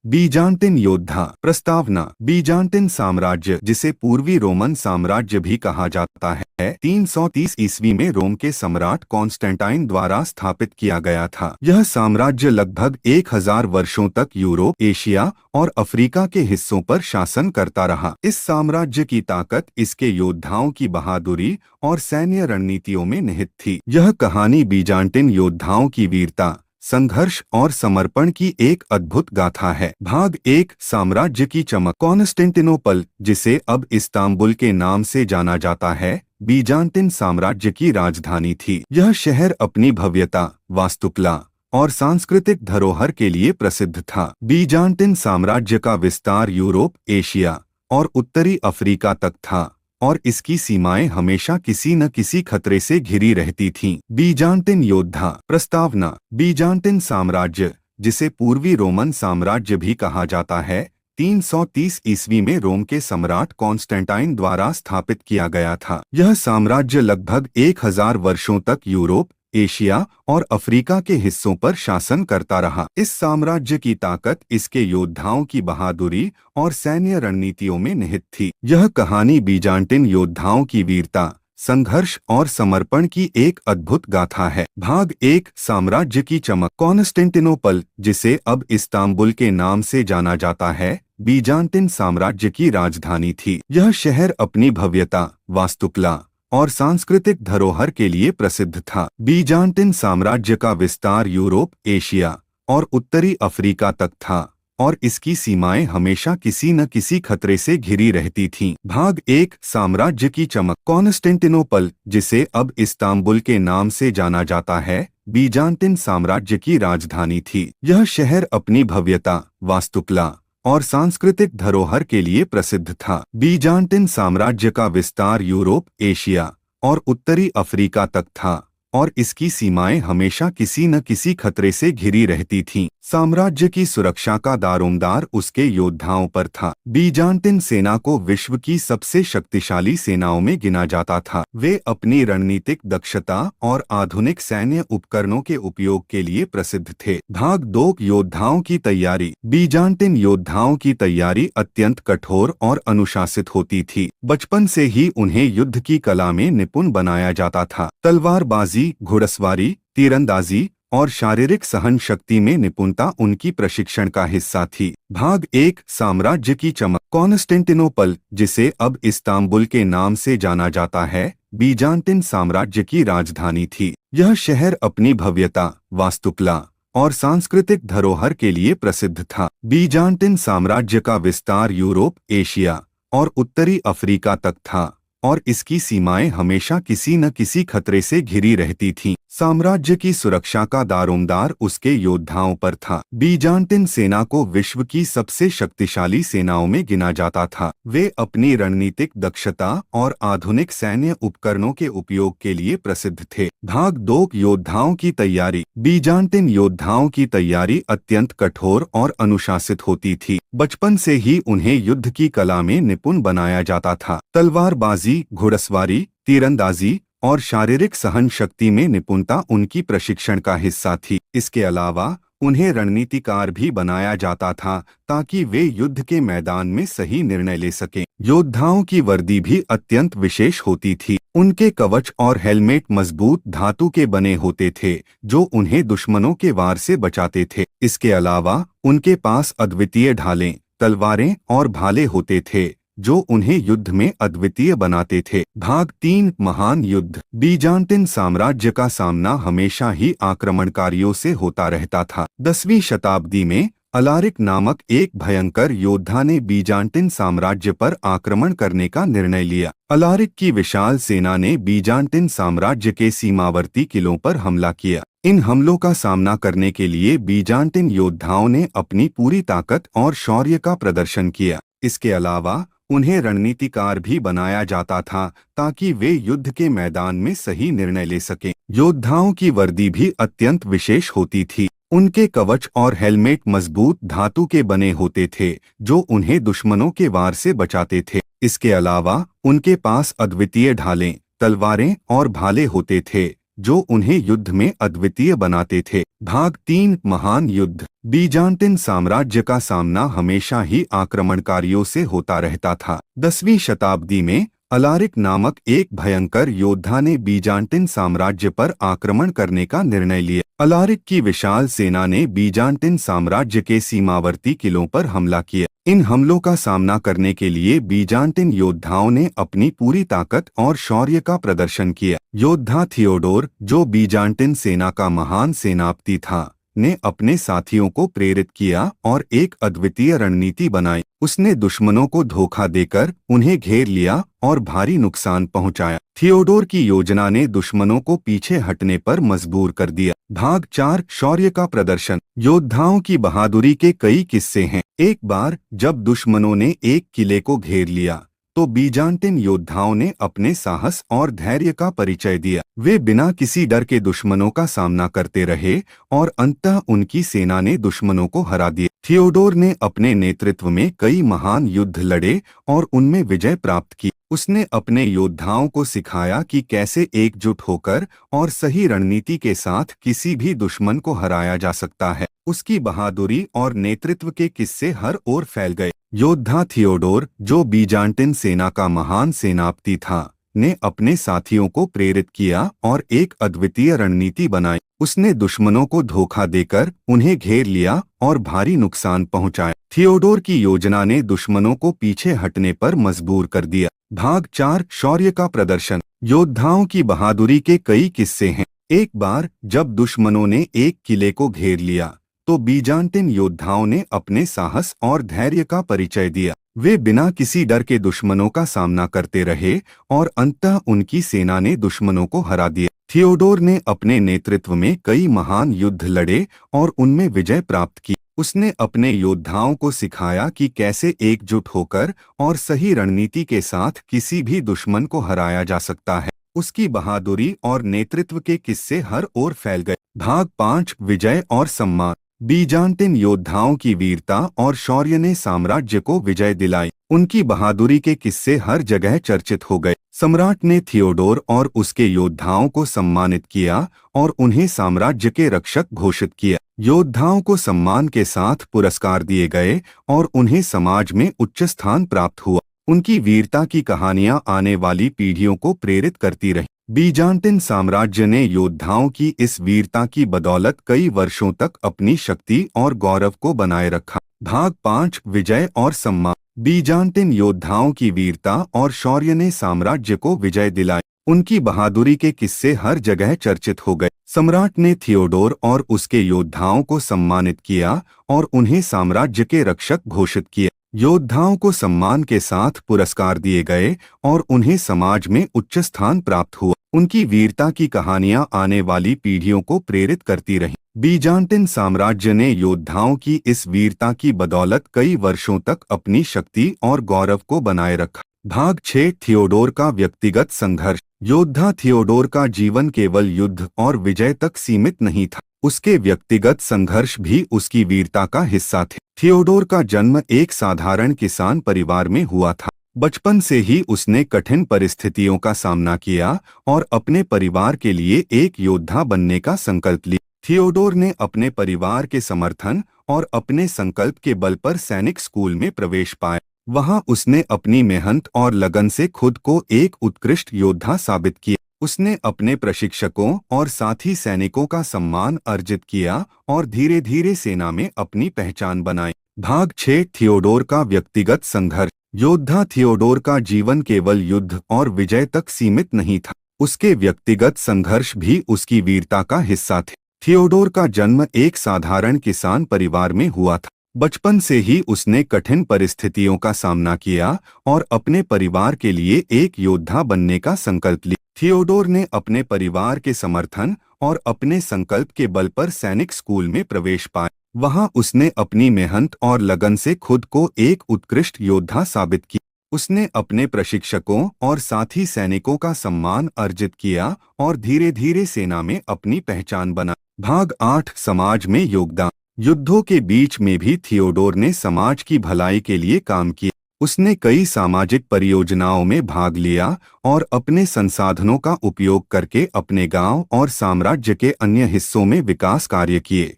Byzantine योद्धा। प्रस्तावना। Byzantine साम्राज्य, जिसे पूर्वी रोमन साम्राज्य भी कहा जाता है, 330 ईस्वी में रोम के सम्राट कॉन्स्टेंटाइन द्वारा स्थापित किया गया था। यह साम्राज्य लगभग 1000 वर्षों तक यूरोप, एशिया और अफ्रीका के हिस्सों पर शासन करता रहा। इस साम्राज्य की ताकत इसके योद्धाओं की बहादुरी और सैन्य रणनीतियों में निहित थी। यह कहानी बीजान्टिन योद्धाओं की वीरता, संघर्ष और समर्पण की एक अद्भुत गाथा है। भाग 1, साम्राज्य की चमक। कॉन्स्टेंटिनोपल, जिसे अब इस्तांबुल के नाम से जाना जाता है, बीजान्टिन साम्राज्य की राजधानी थी। यह शहर अपनी भव्यता, वास्तुकला और सांस्कृतिक धरोहर के लिए प्रसिद्ध था। बीजान्टिन साम्राज्य का विस्तार यूरोप, एशिया और उत्तरी अफ्रीका तक था और इसकी सीमाएं हमेशा किसी न किसी खतरे से घिरी रहती थीं। बीजान्टिन योद्धा। प्रस्तावना। बीजान्टिन साम्राज्य, जिसे पूर्वी रोमन साम्राज्य भी कहा जाता है, 330 ईस्वी में रोम के सम्राट कॉन्स्टेंटाइन द्वारा स्थापित किया गया था। यह साम्राज्य लगभग 1000 वर्षों तक यूरोप, एशिया और अफ्रीका के हिस्सों पर शासन करता रहा। इस साम्राज्य की ताकत इसके योद्धाओं की बहादुरी और सैन्य रणनीतियों में निहित थी। यह कहानी बीजान्टिन योद्धाओं की वीरता, संघर्ष और समर्पण की एक अद्भुत गाथा है। भाग 1, साम्राज्य की चमक। कॉन्स्टेंटिनोपल, जिसे अब इस्तांबुल के नाम से जाना जाता है, बीजान्टिन साम्राज्य की राजधानी थी। यह शहर अपनी भव्यता, वास्तुकला और सांस्कृतिक धरोहर के लिए प्रसिद्ध था। बीजान्टिन साम्राज्य का विस्तार यूरोप, एशिया और उत्तरी अफ्रीका तक था और इसकी सीमाएं हमेशा किसी न किसी खतरे से घिरी रहती थीं। भाग 1, साम्राज्य की चमक। कॉन्स्टेंटिनोपल, जिसे अब इस्तांबुल के नाम से जाना जाता है, बीजान्टिन साम्राज्य की राजधानी थी। यह शहर अपनी भव्यता, वास्तुकला और सांस्कृतिक धरोहर के लिए प्रसिद्ध था। बीजान्टिन साम्राज्य का विस्तार यूरोप, एशिया और उत्तरी अफ्रीका तक था और इसकी सीमाएं हमेशा किसी न किसी खतरे से घिरी रहती थीं। साम्राज्य की सुरक्षा का दारोमदार उसके योद्धाओं पर था। बीजान्टिन सेना को विश्व की सबसे शक्तिशाली सेनाओं में गिना जाता था। वे अपनी रणनीतिक दक्षता और आधुनिक सैन्य उपकरणों के उपयोग के लिए प्रसिद्ध थे। भाग 2, योद्धाओं की तैयारी। बीजान्टिन योद्धाओं की तैयारी अत्यंत कठोर और अनुशासित होती थी। बचपन से ही उन्हें युद्ध की कला में निपुण बनाया जाता था। तलवारबाजी, घुड़सवारी, तीरंदाजी और शारीरिक सहन शक्ति में निपुणता उनकी प्रशिक्षण का हिस्सा थी। भाग 1, साम्राज्य की चमक। कॉन्स्टेंटिनोपल, जिसे अब इस्तांबुल के नाम से जाना जाता है, बीजान्टिन साम्राज्य की राजधानी थी। यह शहर अपनी भव्यता, वास्तुकला और सांस्कृतिक धरोहर के लिए प्रसिद्ध था। बीजान्टिन साम्राज्य का विस्तार यूरोप, एशिया और उत्तरी अफ्रीका तक था और इसकी सीमाएं हमेशा किसी न किसी खतरे से घिरी रहती थीं। साम्राज्य की सुरक्षा का दारोमदार उसके योद्धाओं पर था। बीजान्टिन सेना को विश्व की सबसे शक्तिशाली सेनाओं में गिना जाता था। वे अपनी रणनीतिक दक्षता और आधुनिक सैन्य उपकरणों के उपयोग के लिए प्रसिद्ध थे। भाग 2, योद्धाओं की तैयारी। बीजान्टिन योद्धाओं की तैयारी अत्यंत कठोर और अनुशासित होती थी। बचपन से ही उन्हें युद्ध की कला में निपुण बनाया जाता था। तलवारबाजी, घुड़सवारी, तीरंदाजी और शारीरिक सहन शक्ति में निपुणता उनकी प्रशिक्षण का हिस्सा थी। इसके अलावा उन्हें रणनीतिकार भी बनाया जाता था ताकि वे युद्ध के मैदान में सही निर्णय ले सकें। योद्धाओं की वर्दी भी अत्यंत विशेष होती थी। उनके कवच और हेलमेट मजबूत धातु के बने होते थे जो उन्हें दुश्मनों के वार से बचाते थे। इसके अलावा उनके पास अद्वितीय ढालें, तलवारें और भाले होते थे जो उन्हें युद्ध में अद्वितीय बनाते थे। भाग 3, महान युद्ध। बीजान्टिन साम्राज्य का सामना हमेशा ही आक्रमणकारियों से होता रहता था। 10वीं शताब्दी में अलारिक नामक एक भयंकर योद्धा ने बीजान्टिन साम्राज्य पर आक्रमण करने का निर्णय लिया। अलारिक की विशाल सेना ने बीजान्टिन साम्राज्य के सीमावर्ती किलों पर हमला किया। इन हमलों का सामना करने के लिए बीजान्टिन योद्धाओं ने अपनी पूरी ताकत और शौर्य का प्रदर्शन किया। इसके अलावा उन्हें रणनीतिकार भी बनाया जाता था ताकि वे युद्ध के मैदान में सही निर्णय ले सकें। योद्धाओं की वर्दी भी अत्यंत विशेष होती थी। उनके कवच और हेलमेट मजबूत धातु के बने होते थे जो उन्हें दुश्मनों के वार से बचाते थे। इसके अलावा उनके पास अद्वितीय ढालें, तलवारें और भाले होते थे जो उन्हें युद्ध में अद्वितीय बनाते थे। भाग 3 महान युद्ध। बीजान्टिन साम्राज्य का सामना हमेशा ही आक्रमणकारियों से होता रहता था। 10वीं शताब्दी में अलारिक नामक एक भयंकर योद्धा ने बीजान्टिन साम्राज्य पर आक्रमण करने का निर्णय लिया। अलारिक की विशाल सेना ने बीजान्टिन साम्राज्य के सीमावर्ती किलों पर हमला किया। इन हमलों का सामना करने के लिए बीजान्टिन योद्धाओं ने अपनी पूरी ताकत और शौर्य का प्रदर्शन किया। योद्धा थियोडोर, जो बीजान्टिन सेना का महान सेनापति था, ने अपने साथियों को प्रेरित किया और एक अद्वितीय रणनीति बनाई। उसने दुश्मनों को धोखा देकर उन्हें घेर लिया और भारी नुकसान पहुंचाया। थियोडोर की योजना ने दुश्मनों को पीछे हटने पर मजबूर कर दिया। भाग 4 शौर्य का प्रदर्शन। योद्धाओं की बहादुरी के कई किस्से हैं। एक बार जब दुश्मनों ने एक किले को घेर लिया तो बीजान्टिन योद्धाओं ने अपने साहस और धैर्य का परिचय दिया। वे बिना किसी डर के दुश्मनों का सामना करते रहे और अंततः उनकी सेना ने दुश्मनों को हरा दिया। थियोडोर ने अपने नेतृत्व में कई महान युद्ध लड़े और उनमें विजय प्राप्त की। उसने अपने योद्धाओं को सिखाया कि कैसे एकजुट होकर और सही रणनीति के साथ किसी भी दुश्मन को हराया जा सकता है। उसकी बहादुरी और नेतृत्व के किस्से हर ओर फैल गए। योद्धा थियोडोर, जो बीजान्टिन सेना का महान सेनापति था, ने अपने साथियों को प्रेरित किया और एक अद्वितीय रणनीति बनाई। उसने दुश्मनों को धोखा देकर उन्हें घेर लिया और भारी नुकसान पहुंचाया। थियोडोर की योजना ने दुश्मनों को पीछे हटने पर मजबूर कर दिया। भाग 4 शौर्य का प्रदर्शन। योद्धाओं की बहादुरी के कई किस्से हैं। एक बार जब दुश्मनों ने एक किले को घेर लिया तो बीजान्टिन योद्धाओं ने अपने साहस और धैर्य का परिचय दिया। वे बिना किसी डर के दुश्मनों का सामना करते रहे और अंततः उनकी सेना ने दुश्मनों को हरा दिया। थियोडोर ने अपने नेतृत्व में कई महान युद्ध लड़े और उनमें विजय प्राप्त की। उसने अपने योद्धाओं को सिखाया कि कैसे एकजुट होकर और सही रणनीति के साथ किसी भी दुश्मन को हराया जा सकता है। उसकी बहादुरी और नेतृत्व के किस्से हर ओर फैल गए। भाग 5 विजय और सम्मान। बीजान्टिन योद्धाओं की वीरता और शौर्य ने साम्राज्य को विजय दिलाई। उनकी बहादुरी के किस्से हर जगह चर्चित हो गए। सम्राट ने थियोडोर और उसके योद्धाओं को सम्मानित किया और उन्हें साम्राज्य के रक्षक घोषित किया। योद्धाओं को सम्मान के साथ पुरस्कार दिए गए और उन्हें समाज में उच्च स्थान प्राप्त हुआ। उनकी वीरता की कहानियां आने वाली पीढ़ियों को प्रेरित करती रहीं। बीजान्टिन साम्राज्य ने योद्धाओं की इस वीरता की बदौलत कई वर्षों तक अपनी शक्ति और गौरव को बनाए रखा। भाग 5 विजय और सम्मान। बीजान्टिन योद्धाओं की वीरता और शौर्य ने साम्राज्य को विजय दिलाई। उनकी बहादुरी के किस्से हर जगह चर्चित हो गए। सम्राट ने थियोडोर और उसके योद्धाओं को सम्मानित किया और उन्हें साम्राज्य के रक्षक घोषित किया। योद्धाओं को सम्मान के साथ पुरस्कार दिए गए और उन्हें समाज में उच्च स्थान प्राप्त हुआ। उनकी वीरता की कहानियां आने वाली पीढ़ियों को प्रेरित करती रहीं। बीजान्टिन साम्राज्य ने योद्धाओं की इस वीरता की बदौलत कई वर्षों तक अपनी शक्ति और गौरव को बनाए रखा। भाग 6 थियोडोर का व्यक्तिगत संघर्ष। योद्धा थियोडोर का जीवन केवल युद्ध और विजय तक सीमित नहीं था। उसके व्यक्तिगत संघर्ष भी उसकी वीरता का हिस्सा थे। थियोडोर का जन्म एक साधारण किसान परिवार में हुआ था। बचपन से ही उसने कठिन परिस्थितियों का सामना किया और अपने परिवार के लिए एक योद्धा बनने का संकल्प लिया। थियोडोर ने अपने परिवार के समर्थन और अपने संकल्प के बल पर सैनिक स्कूल में प्रवेश पाया। वहां उसने अपनी मेहनत और लगन से खुद को एक उत्कृष्ट योद्धा साबित किया। उसने अपने प्रशिक्षकों और साथी सैनिकों का सम्मान अर्जित किया और धीरे धीरे सेना में अपनी पहचान बनाई। भाग 6 थियोडोर का व्यक्तिगत संघर्ष। योद्धा थियोडोर का जीवन केवल युद्ध और विजय तक सीमित नहीं था। उसके व्यक्तिगत संघर्ष भी उसकी वीरता का हिस्सा थे। थियोडोर का जन्म एक साधारण किसान परिवार में हुआ था। बचपन से ही उसने कठिन परिस्थितियों का सामना किया और अपने परिवार के लिए एक योद्धा बनने का संकल्प लिया। थियोडोर ने अपने परिवार के समर्थन और अपने संकल्प के बल पर सैनिक स्कूल में प्रवेश पाया। वहां उसने अपनी मेहनत और लगन से खुद को एक उत्कृष्ट योद्धा साबित किया। उसने अपने प्रशिक्षकों और साथी सैनिकों का सम्मान अर्जित किया और धीरे धीरे सेना में अपनी पहचान बना। भाग 8 समाज में योगदान। युद्धों के बीच में भी थियोडोर ने समाज की भलाई के लिए काम किया। उसने कई सामाजिक परियोजनाओं में भाग लिया और अपने संसाधनों का उपयोग करके अपने गांव और साम्राज्य के अन्य हिस्सों में विकास कार्य किए।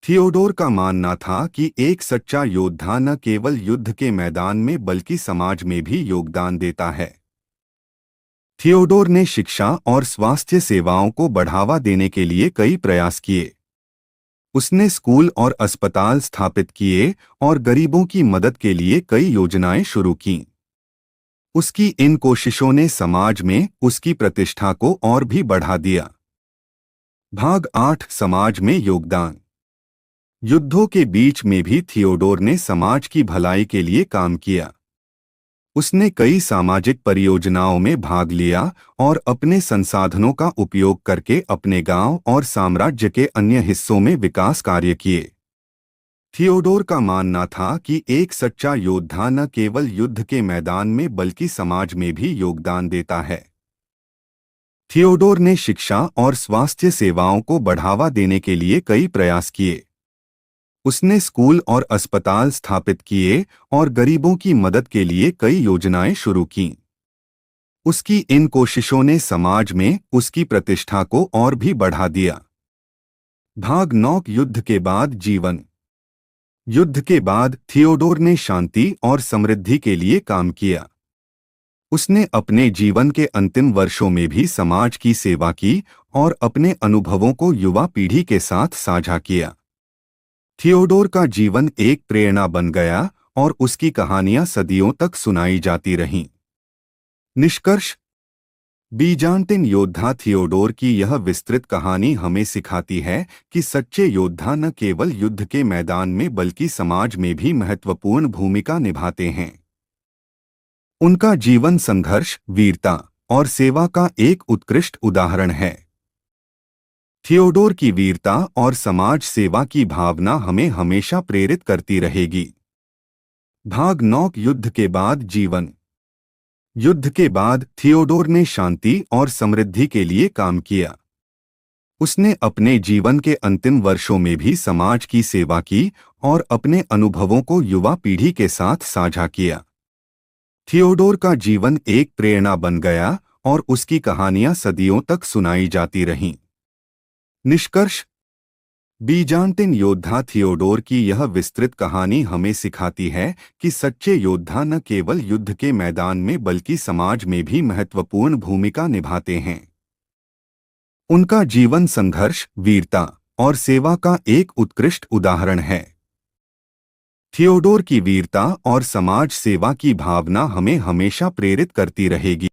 थियोडोर का मानना था कि एक सच्चा योद्धा न केवल युद्ध के मैदान में बल्कि समाज में भी योगदान देता है। थियोडोर ने शिक्षा और स्वास्थ्य सेवाओं को बढ़ावा देने के लिए कई प्रयास किए। उसने स्कूल और अस्पताल स्थापित किए और गरीबों की मदद के लिए कई योजनाएं शुरू कीं। उसकी इन कोशिशों ने समाज में उसकी प्रतिष्ठा को और भी बढ़ा दिया। भाग 8 समाज में योगदान। युद्धों के बीच में भी थियोडोर ने समाज की भलाई के लिए काम किया। उसने कई सामाजिक परियोजनाओं में भाग लिया और अपने संसाधनों का उपयोग करके अपने गांव और साम्राज्य के अन्य हिस्सों में विकास कार्य किए। थियोडोर का मानना था कि एक सच्चा योद्धा न केवल युद्ध के मैदान में बल्कि समाज में भी योगदान देता है। थियोडोर ने शिक्षा और स्वास्थ्य सेवाओं को बढ़ावा देने के लिए कई प्रयास किए। उसने स्कूल और अस्पताल स्थापित किए और गरीबों की मदद के लिए कई योजनाएं शुरू कीं। उसकी इन कोशिशों ने समाज में उसकी प्रतिष्ठा को और भी बढ़ा दिया। भाग 9 युद्ध के बाद जीवन। युद्ध के बाद थियोडोर ने शांति और समृद्धि के लिए काम किया। उसने अपने जीवन के अंतिम वर्षों में भी समाज की सेवा की और अपने अनुभवों को युवा पीढ़ी के साथ साझा किया। थियोडोर का जीवन एक प्रेरणा बन गया और उसकी कहानियां सदियों तक सुनाई जाती रहीं। निष्कर्ष। बीजान्टिन योद्धा थियोडोर की यह विस्तृत कहानी हमें सिखाती है कि सच्चे योद्धा न केवल युद्ध के मैदान में बल्कि समाज में भी महत्वपूर्ण भूमिका निभाते हैं। उनका जीवन संघर्ष, वीरता और सेवा का एक उत्कृष्ट उदाहरण है। थियोडोर की वीरता और समाज सेवा की भावना हमें हमेशा प्रेरित करती रहेगी। भाग 9 युद्ध के बाद जीवन। युद्ध के बाद थियोडोर ने शांति और समृद्धि के लिए काम किया। उसने अपने जीवन के अंतिम वर्षों में भी समाज की सेवा की और अपने अनुभवों को युवा पीढ़ी के साथ साझा किया। थियोडोर का जीवन एक प्रेरणा बन गया और उसकी कहानियां सदियों तक सुनाई जाती रहीं। निष्कर्ष। बीजान्टिन योद्धा थियोडोर की यह विस्तृत कहानी हमें सिखाती है कि सच्चे योद्धा न केवल युद्ध के मैदान में बल्कि समाज में भी महत्वपूर्ण भूमिका निभाते हैं। उनका जीवन संघर्ष, वीरता और सेवा का एक उत्कृष्ट उदाहरण है। थियोडोर की वीरता और समाज सेवा की भावना हमें हमेशा प्रेरित करती रहेगी।